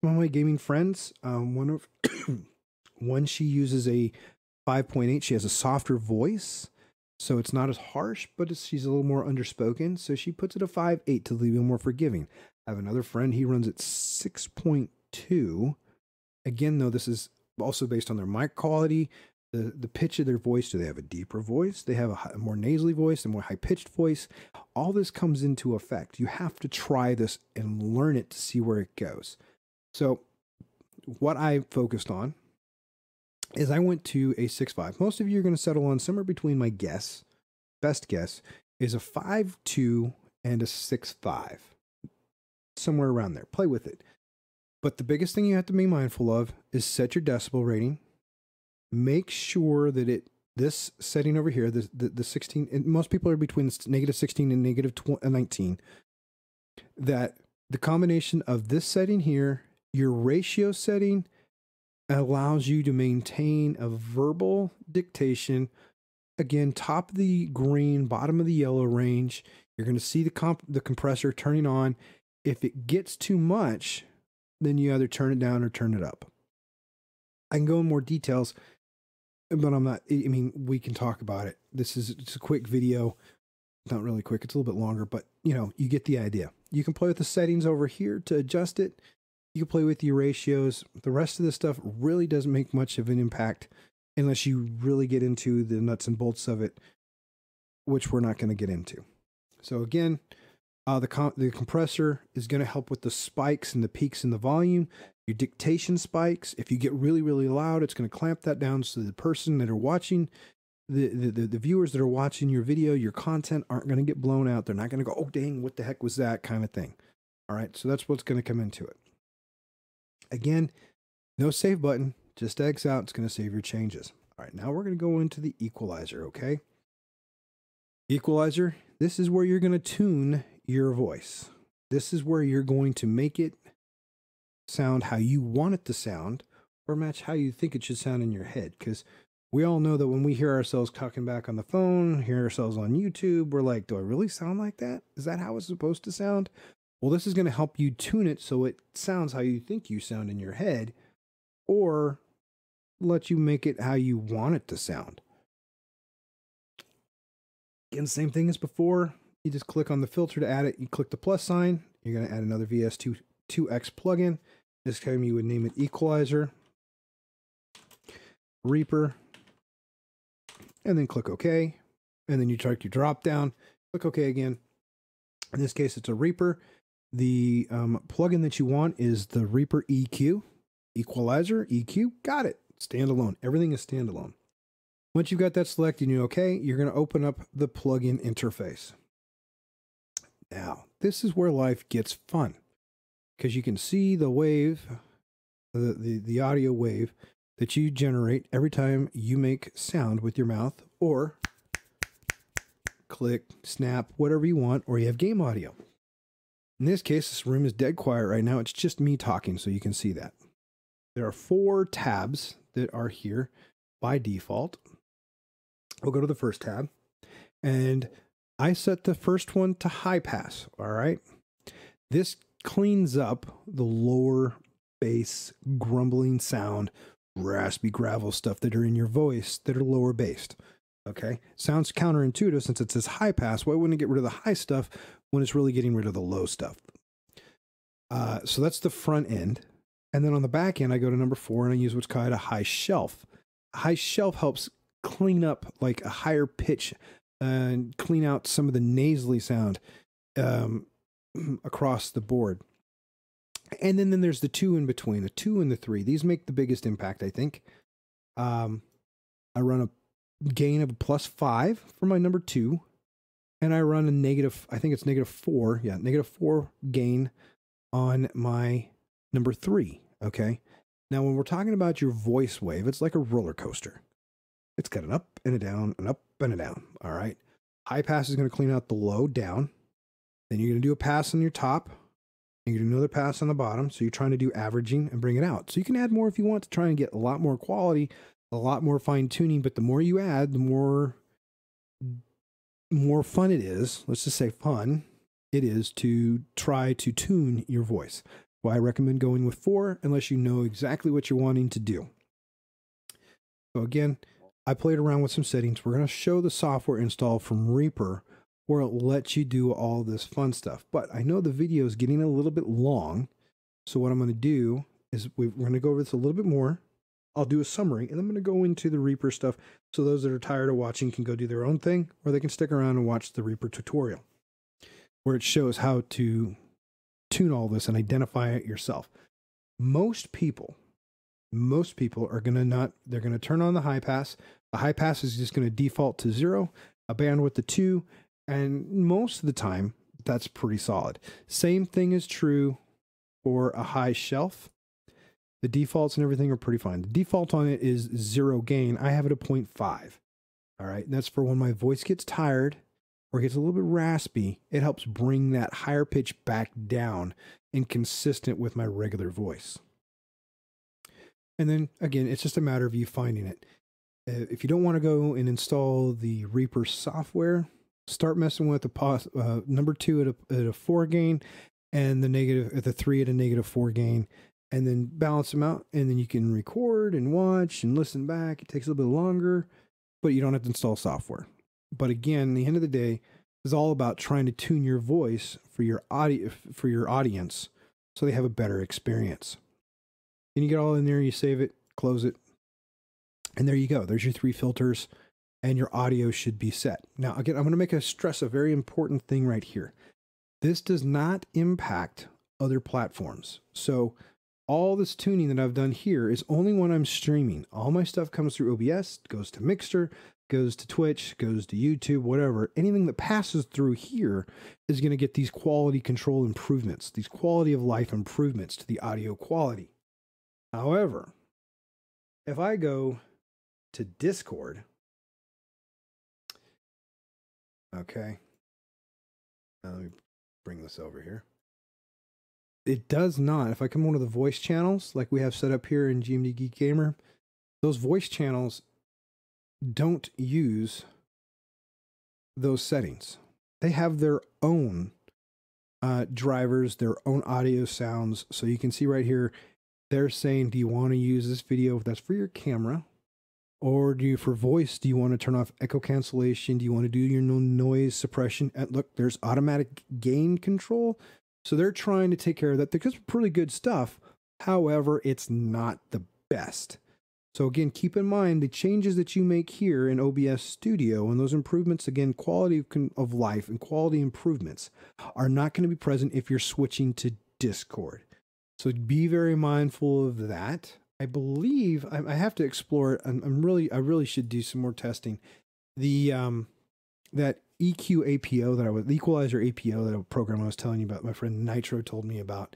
One of my gaming friends, one she uses a 5.8. She has a softer voice, so it's not as harsh, but she's a little more underspoken. So she puts it a 5.8 to leave it more forgiving. I have another friend, he runs at 6.2. Again, though, this is also based on their mic quality, the pitch of their voice. Do they have a deeper voice? They have a more nasally voice, a more high-pitched voice. All this comes into effect. You have to try this and learn it to see where it goes. So what I focused on is I went to a 6.5. Most of you are going to settle on somewhere between, my guess, best guess, is a 5.2 and a 6.5. Somewhere around there. Play with it. But the biggest thing you have to be mindful of is set your decibel rating. Make sure that this setting over here, the 16, and most people are between negative 16 and negative 19, that the combination of this setting here, your ratio setting, allows you to maintain a verbal dictation. Again, top of the green, bottom of the yellow range. You're going to see the compressor turning on. If it gets too much, then you either turn it down or turn it up. I can go in more details, but I'm not, I mean, we can talk about it. This is just a quick video. Not really quick. It's a little bit longer, but you know, you get the idea. You can play with the settings over here to adjust it. You can play with your ratios. The rest of this stuff really doesn't make much of an impact unless you really get into the nuts and bolts of it, which we're not going to get into. So again, the compressor is going to help with the spikes and the peaks in the volume. Your dictation spikes. If you get really, really loud, it's going to clamp that down so the person that are watching, the viewers that are watching your video, your content aren't going to get blown out. They're not going to go, oh, dang, what the heck was that kind of thing. All right, so that's what's going to come into it. Again, no save button, just X out. It's going to save your changes. All right, now we're going to go into the equalizer, okay? Equalizer, this is where you're going to tune your voice. This is where you're going to make it sound how you want it to sound or match how you think it should sound in your head. Because we all know that when we hear ourselves talking back on the phone, hear ourselves on YouTube, we're like, do I really sound like that? Is that how it's supposed to sound? Well, this is going to help you tune it so it sounds how you think you sound in your head, or let you make it how you want it to sound. Again, same thing as before. You just click on the filter to add it. You click the plus sign. You're going to add another VS2X plugin. This time you would name it Equalizer, Reaper, and then click OK. And then you check your drop down. Click OK again. In this case, it's a Reaper. The plugin that you want is the Reaper EQ. Equalizer, EQ, got it. Standalone. Everything is standalone. Once you've got that selected and you're okay, you're going to open up the plugin interface. Now, this is where life gets fun, because you can see the wave, the audio wave that you generate every time you make sound with your mouth, or click, snap, whatever you want, or you have game audio. In this case, this room is dead quiet right now. It's just me talking, so you can see that. There are 4 tabs that are here by default. We'll go to the first tab, and I set the first one to high pass. All right. This cleans up the lower bass, grumbling sound, raspy gravel stuff that are in your voice that are lower based. Okay. Sounds counterintuitive since it says high pass. Why wouldn't it get rid of the high stuff when it's really getting rid of the low stuff? So that's the front end. And then on the back end, I go to number 4 and I use what's called a high shelf. A high shelf helps clean up like a higher pitch and clean out some of the nasally sound across the board. And then there's the 2 in between, the 2 and the 3. These make the biggest impact, I think. I run a gain of a +5 for my number 2. And I run a negative, I think it's -4. Yeah, -4 gain on my number 3. Okay. Now, when we're talking about your voice wave, it's like a roller coaster. It's got an up and a down, an up and a down. All right. High pass is going to clean out the low down. Then you're going to do a pass on your top. And you're going to do another pass on the bottom. So you're trying to do averaging and bring it out. So you can add more if you want to try and get a lot more quality, a lot more fine tuning. But the more you add, the more fun it is. Let's just say fun it is to try to tune your voice. Well, I recommend going with 4 unless you know exactly what you're wanting to do. So again, I played around with some settings. We're going to show the software install from Reaper where it lets you do all this fun stuff. But I know the video is getting a little bit long. So what I'm going to do is we're going to go over this a little bit more. I'll do a summary, and I'm going to go into the Reaper stuff so those that are tired of watching can go do their own thing, or they can stick around and watch the Reaper tutorial, where it shows how to tune all this and identify it yourself. Most people are going to they're going to turn on the high pass. The high pass is just going to default to 0, a bandwidth to 2, and most of the time, that's pretty solid. Same thing is true for a high shelf. The defaults and everything are pretty fine. The default on it is 0 gain. I have it at 0.5. All right, and that's for when my voice gets tired or gets a little bit raspy. It helps bring that higher pitch back down and consistent with my regular voice. And then again, it's just a matter of you finding it. If you don't want to go and install the Reaper software, start messing with the number 2 at a 4 gain, and the 3 at a -4 gain, and then balance them out, and then you can record and watch and listen back. It takes a little bit longer, but you don't have to install software. But again, the end of the day is all about trying to tune your voice for your audience so they have a better experience. Then you get all in there, you save it, close it, and there you go. There's your 3 filters, and your audio should be set. Now, again, I'm going to stress a very important thing right here. This does not impact other platforms. So all this tuning that I've done here is only when I'm streaming. All my stuff comes through OBS, goes to Mixer, goes to Twitch, goes to YouTube, whatever. Anything that passes through here is going to get these quality control improvements, these quality of life improvements to the audio quality. However, if I go to Discord, okay, let me bring this over here. It does not, if I come onto the voice channels like we have set up here in GMD Geek Gamer, those voice channels don't use those settings. They have their own drivers, their own audio sounds. So you can see right here, they're saying, do you want to use this video? That's for your camera. Or for voice, do you want to turn off echo cancellation? Do you want to do your noise suppression? And look, there's automatic gain control. So they're trying to take care of that. Because it's pretty good stuff. However, it's not the best. So again, keep in mind the changes that you make here in OBS Studio and those improvements, again, quality of life and quality improvements are not going to be present if you're switching to Discord. So be very mindful of that. I believe I have to explore it. I really should do some more testing. The that EQ APO the Equalizer APO, that program I was telling you about, my friend Nitro told me about,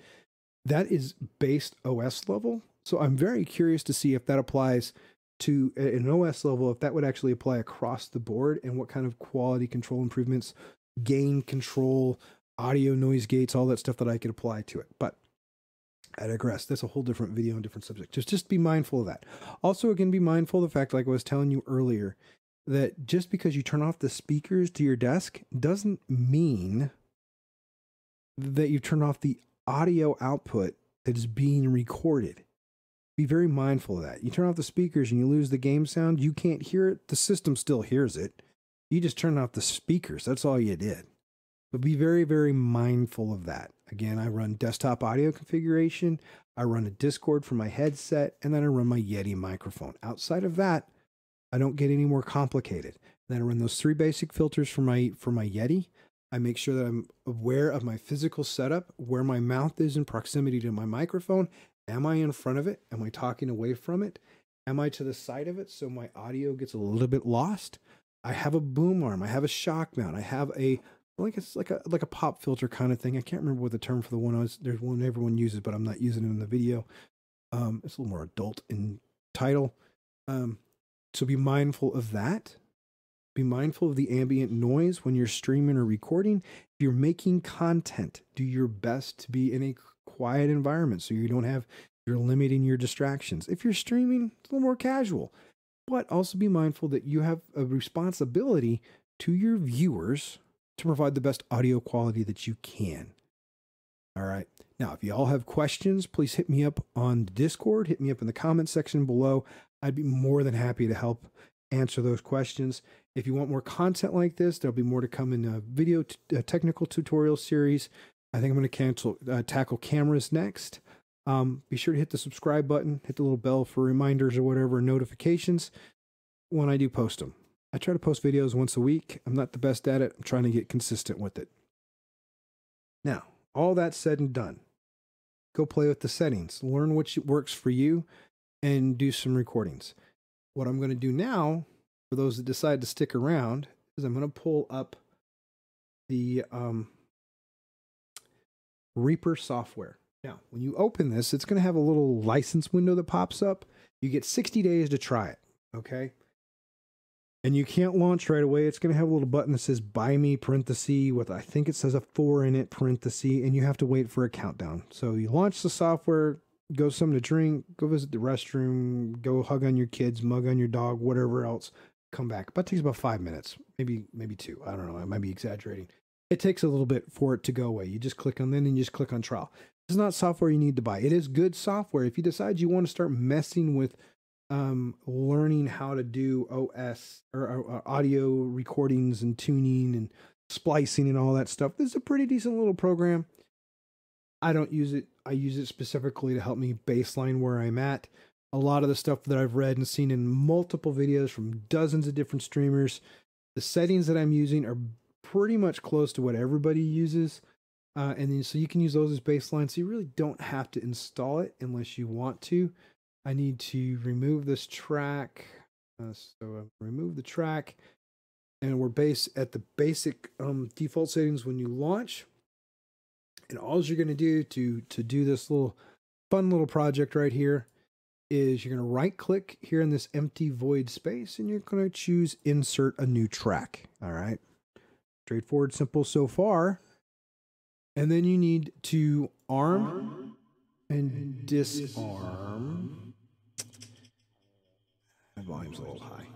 that is based OS level. So I'm very curious to see if that applies to an OS level, if that would actually apply across the board, and what kind of quality control improvements, gain control, audio noise gates, all that stuff that I could apply to it. But I digress. That's a whole different video and different subject. Just be mindful of that. Also, again, be mindful of the fact, like I was telling you earlier, that just because you turn off the speakers to your desk doesn't mean that you turn off the audio output that is being recorded. Be very mindful of that. You turn off the speakers and you lose the game sound. You can't hear it. The system still hears it. You just turn off the speakers. That's all you did. But be very, very mindful of that. Again, I run desktop audio configuration. I run a Discord for my headset, and then I run my Yeti microphone. Outside of that, I don't get any more complicated. Then I run those 3 basic filters for my Yeti. I make sure that I'm aware of my physical setup, where my mouth is in proximity to my microphone. Am I in front of it? Am I talking away from it? Am I to the side of it so my audio gets a little bit lost? I have a boom arm. I have a shock mount. I have it's like a pop filter kind of thing. I can't remember what the term for the one was. There's one everyone uses, but I'm not using it in the video. It's a little more adult in title. So be mindful of that. Be mindful of the ambient noise when you're streaming or recording. If you're making content, do your best to be in a quiet environment so you're limiting your distractions. If you're streaming, it's a little more casual. But also be mindful that you have a responsibility to your viewers to provide the best audio quality that you can. All right. Now, if you all have questions, please hit me up on Discord. Hit me up in the comment section below. I'd be more than happy to help answer those questions. If you want more content like this, there'll be more to come in a video technical tutorial series. I think I'm going to tackle cameras next. Be sure to hit the subscribe button, hit the little bell for reminders or whatever, notifications when I do post them. I try to post videos once a week. I'm not the best at it. I'm trying to get consistent with it. Now, all that said and done, go play with the settings, learn what works for you, and do some recordings. What I'm going to do now, for those that decide to stick around, is I'm going to pull up the Reaper software. Now, when you open this, it's going to have a little license window that pops up. You get 60 days to try it, okay? And you can't launch right away. It's going to have a little button that says buy me, parenthesis, with I think it says a 4 in it, parenthesis, and you have to wait for a countdown. So you launch the software, go something to drink, go visit the restroom, go hug on your kids, mug on your dog, whatever else, come back. But it takes about 5 minutes, maybe 2. I don't know. I might be exaggerating. It takes a little bit for it to go away. You just click on then and you just click on trial. This is not software you need to buy. It is good software. If you decide you want to start messing with learning how to do OS or audio recordings and tuning and splicing and all that stuff, this is a pretty decent little program. I don't use it. I use it specifically to help me baseline where I'm at. A lot of the stuff that I've read and seen in multiple videos from dozens of different streamers, the settings that I'm using are pretty much close to what everybody uses. And then so you can use those as baseline. So you really don't have to install it unless you want to. I need to remove this track. Remove the track. And we're at the basic default settings when you launch. And all you're going to do to do this fun little project right here is you're going to right click here in this empty void space and you're going to choose insert a new track. All right. Straightforward, simple so far. And then you need to arm and disarm. My volume's a little high.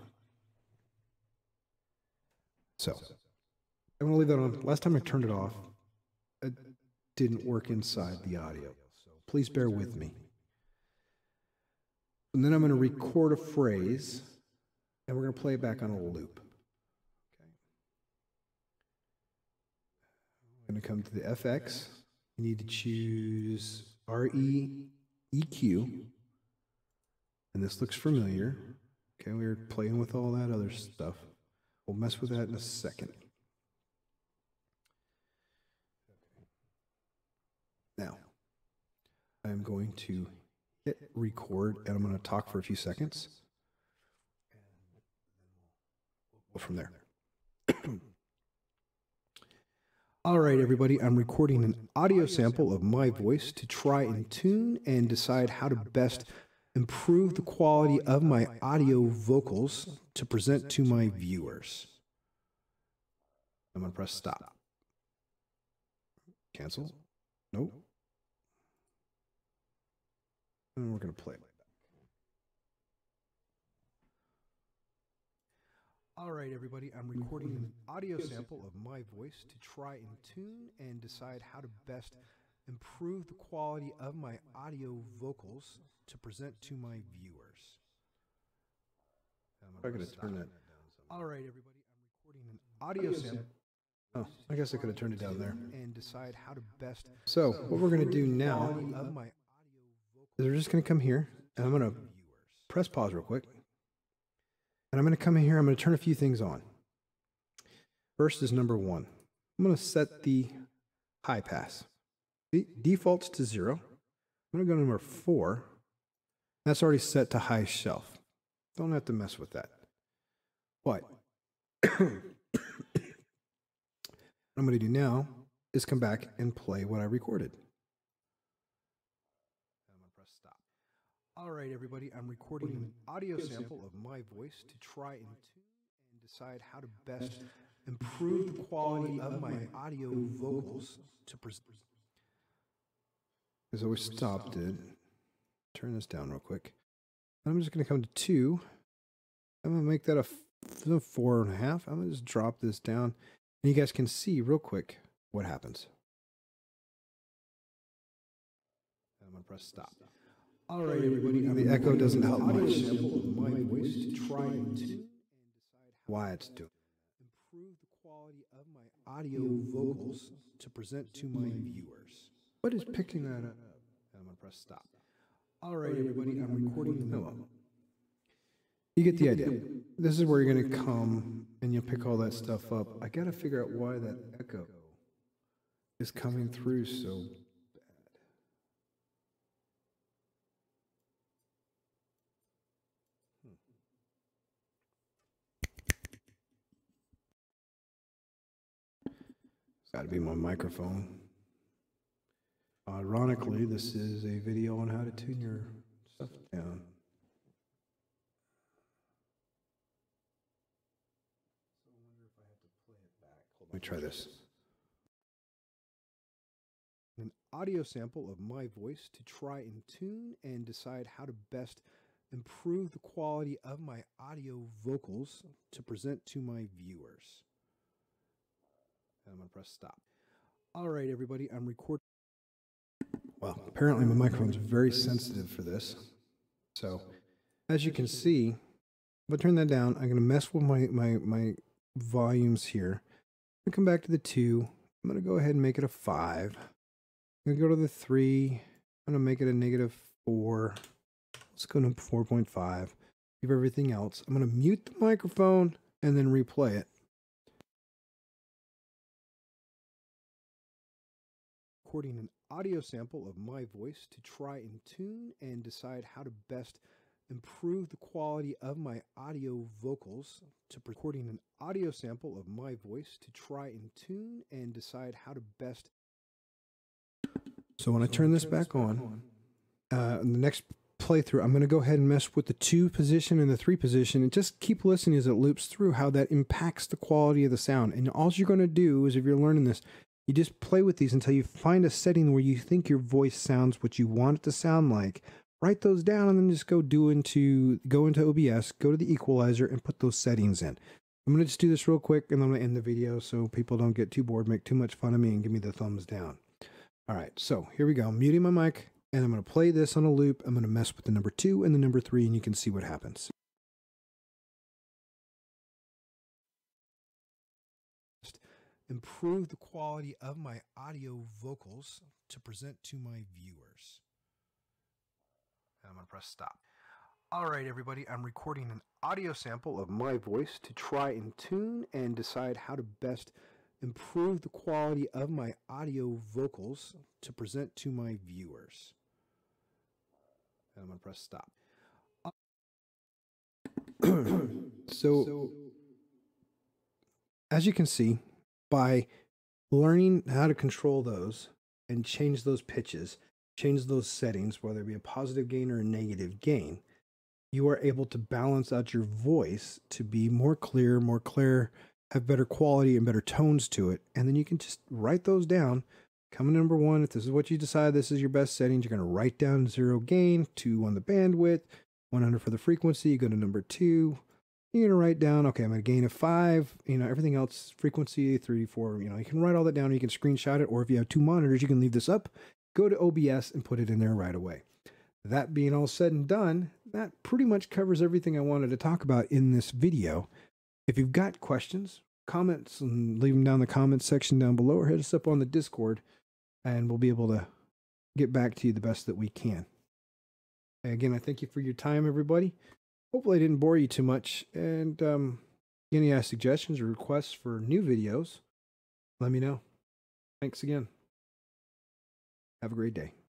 So I'm going to leave that on. Last time I turned it off, it didn't work inside the audio. So please bear with me. And then I'm going to record a phrase and we're going to play it back on a loop. I'm going to come to the FX. You need to choose REEQ. And this looks familiar. Okay, we were playing with all that other stuff. We'll mess with that in a second. Now, I'm going to hit record and I'm going to talk for a few seconds. Go from there. All right, everybody, I'm recording an audio sample of my voice to try and tune and decide how to best improve the quality of my audio vocals to present to my viewers. I'm going to press stop. Cancel. Nope. And we're going to play it. All right, everybody, I'm recording an audio sample of my voice to try and tune and decide how to best improve the quality of my audio vocals to present to my viewers. I'm going to turn that down. All right, everybody, I'm recording an audio sample. Oh, I guess I could have turned it down there. And decide how to best. So what we're going to do now is we're just going to come here and I'm going to press pause real quick. And I'm going to come in here, I'm going to turn a few things on. First is number 1. I'm going to set the high pass. The default's to 0. I'm going to go to number 4. That's already set to high shelf. Don't have to mess with that. What I'm going to do now is come back and play what I recorded. All right, everybody, I'm recording an audio sample of my voice to try and tune and decide how to best improve the quality of my audio vocals to present. So we stopped it. Turn this down real quick. I'm just going to come to 2. I'm going to make that a 4.5. I'm going to just drop this down. And you guys can see real quick what happens. I'm going to press stop. All right, everybody. The echo doesn't help much. Sample of my voice to try and tune and decide why it's doing. Improve the quality of my audio vocals to present to my viewers. What is picking that up? I'm going to press stop. All right, everybody, I'm recording the hello. You get the idea. This is where you're going to come and you'll pick all that stuff up. I got to figure out why that echo is coming through so bad. It's got to be my microphone. Ironically, this is a video on how to tune your stuff down. So I wonder if I have to play it back. Let me try this. An audio sample of my voice to try and tune and decide how to best improve the quality of my audio vocals to present to my viewers. And I'm going to press stop. All right, everybody, I'm recording. Well, apparently my microphone's very sensitive for this. So, as you can see, if I turn that down, I'm going to mess with my volumes here. I'm going to come back to the 2. I'm going to go ahead and make it a 5. I'm going to go to the 3. I'm going to make it a -4. Let's go to 4.5. Leave everything else. I'm going to mute the microphone and then replay it. Recording an audio sample of my voice to try and tune and decide how to best improve the quality of my audio vocals to recording an audio sample of my voice to try and tune and decide how to best. So when I turn this back on, in the next playthrough, I'm going to go ahead and mess with the 2 position and the 3 position and just keep listening as it loops through how that impacts the quality of the sound. And all you're going to do is, if you're learning this, you just play with these until you find a setting where you think your voice sounds what you want it to sound like. Write those down and then just go into OBS, go to the equalizer and put those settings in. I'm going to just do this real quick and I'm going to end the video so people don't get too bored, make too much fun of me and give me the thumbs down. All right, so here we go. I'm muting my mic and I'm going to play this on a loop. I'm going to mess with the number 2 and the number 3 and you can see what happens. Improve the quality of my audio vocals to present to my viewers. And I'm going to press stop. All right, everybody, I'm recording an audio sample of my voice to try and tune and decide how to best improve the quality of my audio vocals to present to my viewers. And I'm going to press stop. So, as you can see, by learning how to control those and change those pitches, change those settings, whether it be a positive gain or a negative gain, you are able to balance out your voice to be more clear, have better quality and better tones to it. And then you can just write those down. Come to number 1, if this is what you decide, this is your best settings, you're going to write down 0 gain, 2 on the bandwidth, 100 for the frequency. You go to number 2. You're going to write down, okay, I'm going to gain a 5, everything else, frequency, 3, 4, you can write all that down, or you can screenshot it, or if you have 2 monitors, you can leave this up, go to OBS and put it in there right away. That being all said and done, that pretty much covers everything I wanted to talk about in this video. If you've got questions, comments, and leave them down in the comments section down below, or hit us up on the Discord, and we'll be able to get back to you the best that we can. Again, I thank you for your time, everybody. Hopefully I didn't bore you too much, and any suggestions or requests for new videos, let me know. Thanks again. Have a great day.